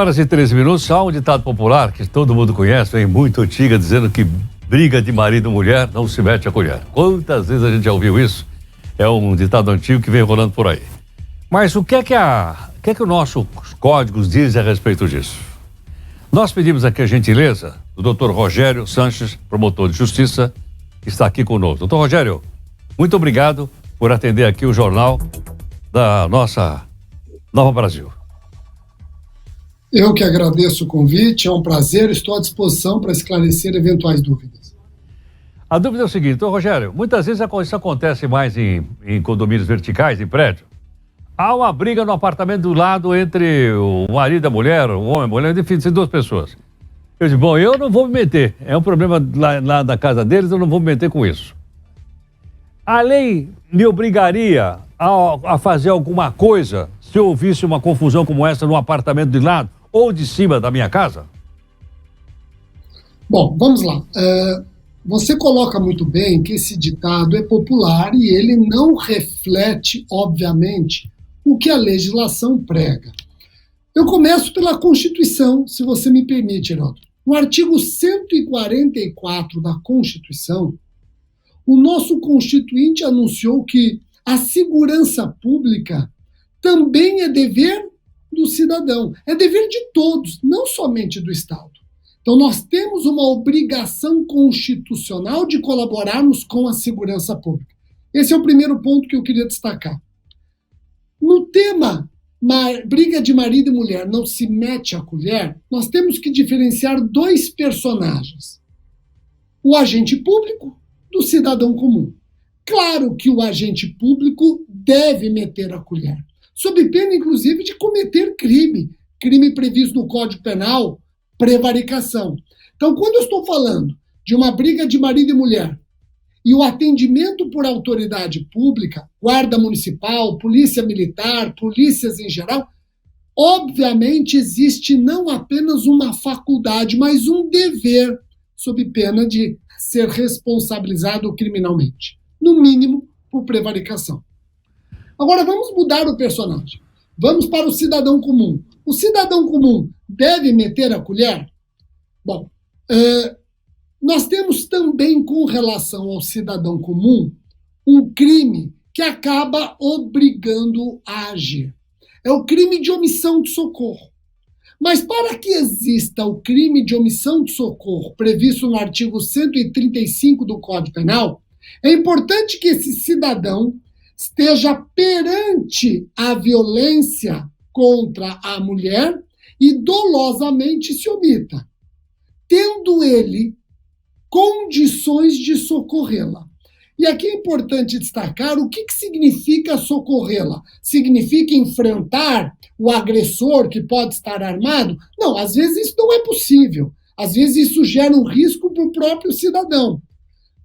Horas e 13 minutos, há um ditado popular que todo mundo conhece, vem muito antiga, dizendo que briga de marido e mulher não se mete a colher. Quantas vezes a gente já ouviu isso? É um ditado antigo que vem rolando por aí. Mas o que é que os nossos códigos dizem a respeito disso? Nós pedimos aqui a gentileza do Dr. Rogério Sanches, promotor de justiça, que está aqui conosco. Dr. Rogério, muito obrigado por atender aqui o jornal da nossa Nova Brasil. Eu que agradeço o convite, é um prazer, estou à disposição para esclarecer eventuais dúvidas. A dúvida é o seguinte, Rogério, muitas vezes isso acontece mais em condomínios verticais, em prédio. Há uma briga no apartamento do lado entre o marido e a mulher, o homem e a mulher, enfim, são duas pessoas. Eu digo, bom, eu não vou me meter, é um problema lá da casa deles, eu não vou me meter com isso. A lei me obrigaria a fazer alguma coisa se eu ouvisse uma confusão como essa no apartamento de lado ou de cima da minha casa? Bom, vamos lá. Você coloca muito bem que esse ditado é popular e ele não reflete, obviamente, o que a legislação prega. Eu começo pela Constituição, se você me permite, Heraldo. No artigo 144 da Constituição, o nosso Constituinte anunciou que a segurança pública também é dever do cidadão, é dever de todos, não somente do Estado. Então, nós temos uma obrigação constitucional de colaborarmos com a segurança pública. Esse é o primeiro ponto que eu queria destacar. No tema briga de marido e mulher não se mete a colher, nós temos que diferenciar dois personagens. O agente público do cidadão comum. Claro que o agente público deve meter a colher, sob pena, inclusive, de cometer crime previsto no Código Penal, prevaricação. Então, quando eu estou falando de uma briga de marido e mulher e o atendimento por autoridade pública, guarda municipal, polícia militar, polícias em geral, obviamente existe não apenas uma faculdade, mas um dever, sob pena de ser responsabilizado criminalmente, no mínimo por prevaricação. Agora vamos mudar o personagem. Vamos para o cidadão comum. O cidadão comum deve meter a colher? Bom, nós temos também, com relação ao cidadão comum, um crime que acaba obrigando a agir. É o crime de omissão de socorro. Mas para que exista o crime de omissão de socorro previsto no artigo 135 do Código Penal, é importante que esse cidadão esteja perante a violência contra a mulher e dolosamente se omita, tendo ele condições de socorrê-la. E aqui é importante destacar o que significa socorrê-la. Significa enfrentar o agressor que pode estar armado? Não, às vezes isso não é possível. Às vezes isso gera um risco para o próprio cidadão.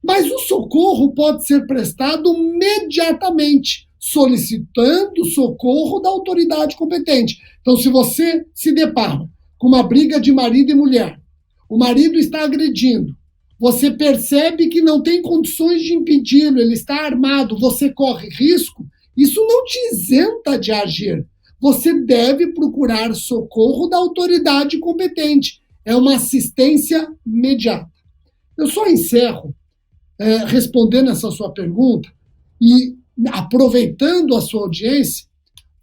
Mas o socorro pode ser prestado imediatamente, solicitando socorro da autoridade competente. Então, se você se depara com uma briga de marido e mulher, o marido está agredindo, você percebe que não tem condições de impedi-lo, ele está armado, você corre risco, isso não te isenta de agir. Você deve procurar socorro da autoridade competente. É uma assistência imediata. Eu só encerro respondendo essa sua pergunta e aproveitando a sua audiência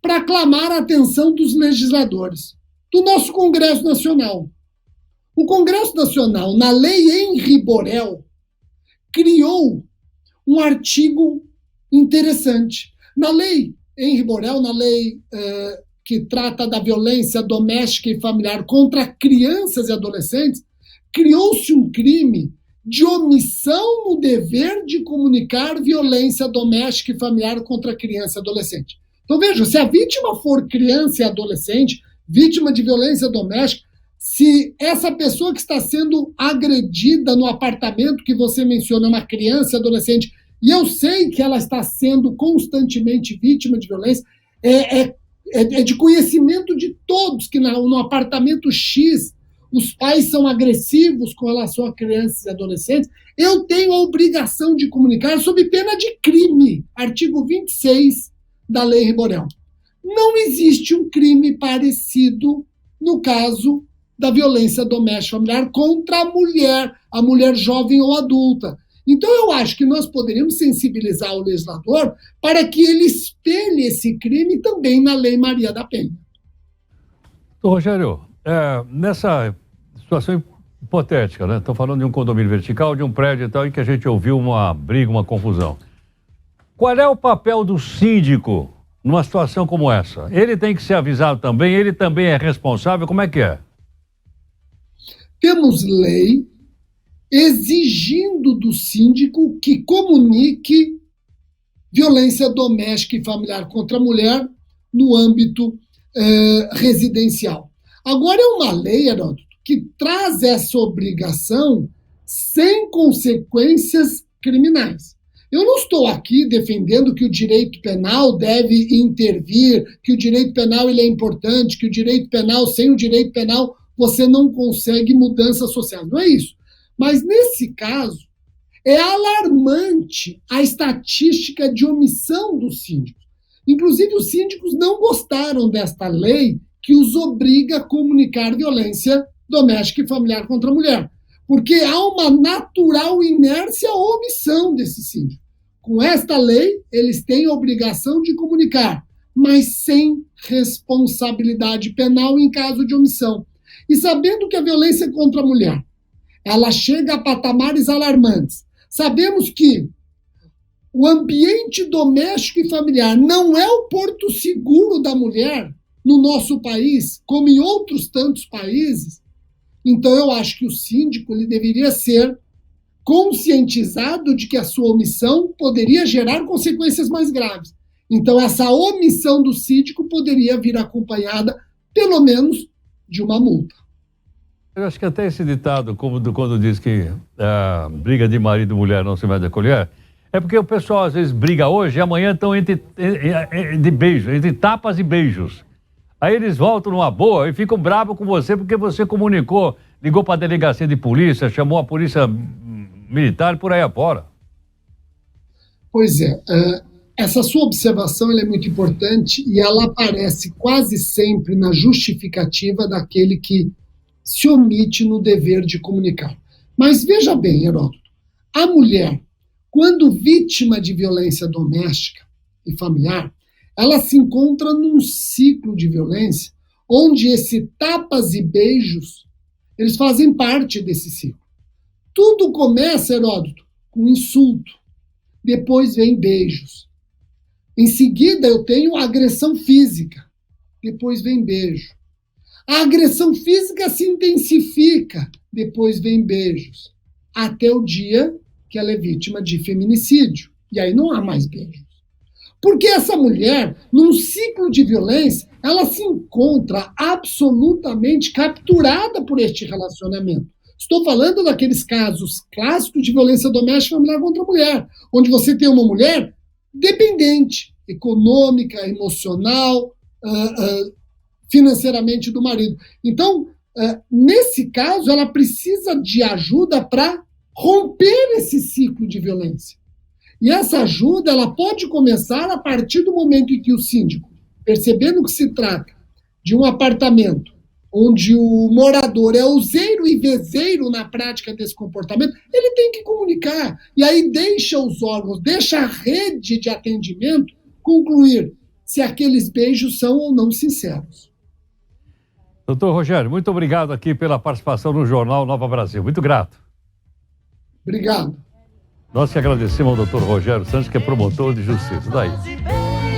para clamar a atenção dos legisladores, do nosso Congresso Nacional. O Congresso Nacional, na Lei Henri Borel, criou um artigo interessante. Na Lei Henri Borel, na lei que trata da violência doméstica e familiar contra crianças e adolescentes, criou-se um crime de omissão no dever de comunicar violência doméstica e familiar contra criança e adolescente. Então, veja, se a vítima for criança e adolescente, vítima de violência doméstica, se essa pessoa que está sendo agredida no apartamento que você menciona é uma criança e adolescente, e eu sei que ela está sendo constantemente vítima de violência, é de conhecimento de todos que no apartamento X os pais são agressivos com relação a crianças e adolescentes, eu tenho a obrigação de comunicar sob pena de crime, artigo 26 da Lei Henri Borel. Não existe um crime parecido no caso da violência doméstica familiar contra a mulher jovem ou adulta. Então, eu acho que nós poderíamos sensibilizar o legislador para que ele espelhe esse crime também na Lei Maria da Penha. Rogério, nessa situação hipotética, né? Estou falando de um condomínio vertical, de um prédio e tal, em que a gente ouviu uma briga, uma confusão. Qual é o papel do síndico numa situação como essa? Ele tem que ser avisado também? Ele também é responsável? Como é que é? Temos lei exigindo do síndico que comunique violência doméstica e familiar contra a mulher no âmbito residencial. Agora, é uma lei, Heródoto, que traz essa obrigação sem consequências criminais. Eu não estou aqui defendendo que o direito penal deve intervir, que o direito penal ele é importante, que o direito penal, sem o direito penal, você não consegue mudanças sociais. Não é isso. Mas, nesse caso, é alarmante a estatística de omissão dos síndicos. Inclusive, os síndicos não gostaram desta lei que os obriga a comunicar violência doméstica e familiar contra a mulher, porque há uma natural inércia à omissão desse síndico. Com esta lei, eles têm a obrigação de comunicar, mas sem responsabilidade penal em caso de omissão. E sabendo que a violência contra a mulher, ela chega a patamares alarmantes, sabemos que o ambiente doméstico e familiar não é o porto seguro da mulher no nosso país, como em outros tantos países. Então, eu acho que o síndico ele deveria ser conscientizado de que a sua omissão poderia gerar consequências mais graves. Então, essa omissão do síndico poderia vir acompanhada, pelo menos, de uma multa. Eu acho que até esse ditado, quando diz que briga de marido e mulher não se mede a colher, é porque o pessoal às vezes briga hoje e amanhã estão de beijos, entre tapas e beijos. Aí eles voltam numa boa e ficam bravos com você porque você comunicou, ligou para a delegacia de polícia, chamou a polícia militar e por aí afora. Pois é, essa sua observação ela é muito importante e ela aparece quase sempre na justificativa daquele que se omite no dever de comunicar. Mas veja bem, Heródoto, a mulher, quando vítima de violência doméstica e familiar, ela se encontra num ciclo de violência onde esse tapas e beijos, eles fazem parte desse ciclo. Tudo começa, Heródoto, com insulto. Depois vem beijos. Em seguida, eu tenho a agressão física. Depois vem beijo. A agressão física se intensifica. Depois vem beijos. Até o dia que ela é vítima de feminicídio. E aí não há mais beijos. Porque essa mulher, num ciclo de violência, ela se encontra absolutamente capturada por este relacionamento. Estou falando daqueles casos clássicos de violência doméstica familiar contra a mulher, onde você tem uma mulher dependente, econômica, emocional, financeiramente do marido. Então, nesse caso, ela precisa de ajuda para romper esse ciclo de violência. E essa ajuda ela pode começar a partir do momento em que o síndico, percebendo que se trata de um apartamento onde o morador é useiro e vezeiro na prática desse comportamento, ele tem que comunicar. E aí deixa os órgãos, deixa a rede de atendimento concluir se aqueles beijos são ou não sinceros. Doutor Rogério, muito obrigado aqui pela participação no Jornal Nova Brasil. Muito grato. Obrigado. Nós que agradecemos ao doutor Rogério Santos, que é promotor de justiça. Daí.